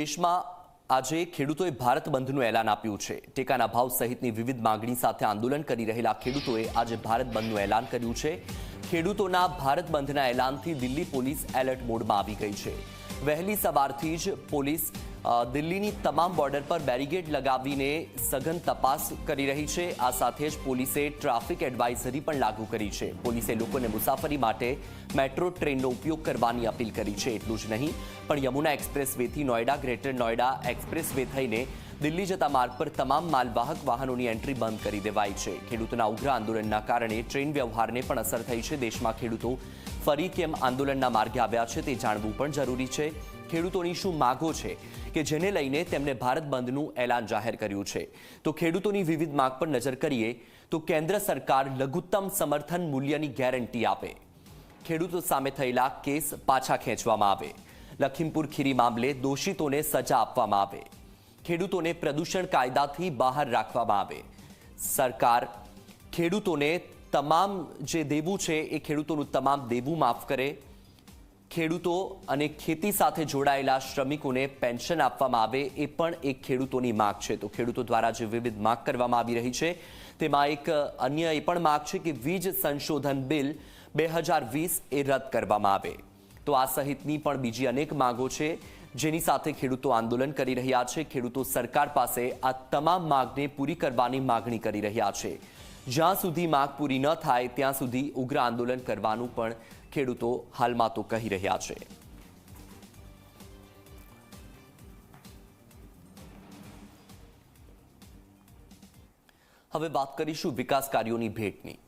દેશમાં આજે ખેડૂતોએ ભારત બંધનું એલાન આપ્યું છે। ટેકાના ભાવ સહિતની વિવિધ માંગણી સાથે આંદોલન કરી રહેલા ખેડૂતોએ આજે ભારત બંધનું એલાન કર્યું છે। ખેડૂતોના ભારત બંધના એલાનથી દિલ્હી પોલીસ એલર્ટ મોડમાં આવી ગઈ છે। વહેલી સવારથી જ પોલીસ દિલ્હીની તમામ બોર્ડર પર બેરીકેડ લગાવીને સઘન તપાસ કરી રહી છે। આ સાથે જ પોલીસે ટ્રાફિક એડવાઇઝરી પણ લાગુ કરી છે। પોલીસે લોકોને મુસાફરી માટે મેટ્રો ટ્રેનનો ઉપયોગ કરવાની અપીલ કરી છે। એટલું જ નહીં પણ યમુના એક્સપ્રેસવેથી નોઈડા ગ્રેટર નોઈડા એક્સપ્રેસવે થઈને દિલ્હી જતા માર્ગ પર તમામ માલવાહક વાહનોની એન્ટ્રી બંધ કરી દેવાઈ છે। ખેડૂતોના ઉગ્ર આંદોલનના કારણે ટ્રેન વ્યવહારને પણ અસર થઈ છે। દેશમાં ખેડૂતો ફરી કેમ આંદોલનના માર્ગે આવ્યા છે તે જાણવું પણ જરૂરી છે। ખેડૂતોની શું માગો છે કે જેને લઈને તેમણે ભારત બંધનું એલાન જાહેર કર્યું છે? તો ખેડૂતોની વિવિધ માંગ પર નજર કરીએ તો કેન્દ્ર સરકાર લઘુત્તમ સમર્થન મૂલ્યની ગેરંટી આપે, ખેડૂતો સામે થયેલા કેસ પાછા ખેંચવામાં આવે, લખીમપુર ખીરી મામલે દોષિતોને સજા આપવામાં આવે, ખેડૂતોને પ્રદૂષણ કાયદાથી બહાર રાખવામાં આવે, સરકાર ખેડૂતોને તમામ જે દેવું છે એ ખેડૂતોનું તમામ દેવું માફ કરે, ખેડૂતો અને ખેતી સાથે જોડાયેલા શ્રમિકોને પેન્શન આપવામાં આવે એ પણ એક ખેડૂતોની માંગ છે। તો ખેડૂતો દ્વારા જે વિવિધ માંગ કરવામાં આવી રહી છે તેમાં એક અન્ય એ પણ માંગ છે કે વીજ સંશોધન બિલ 2020 એ રદ કરવામાં આવે। તો આ સહિતની પણ બીજી અનેક માંગો છે જેની સાથે ખેડૂતો આંદોલન કરી રહ્યા છે। ખેડૂતો સરકાર પાસે આ તમામ માંગને પૂરી કરવાની માગણી કરી રહ્યા છે। જ્યાં સુધી માંગ પૂરી ન થાય ત્યાં સુધી ઉગ્ર આંદોલન કરવાનું પણ ખેડૂતો હાલમાં તો કહી રહ્યા છે। હવે વાત કરીશું વિકાસ કાર્યોની ભેટની।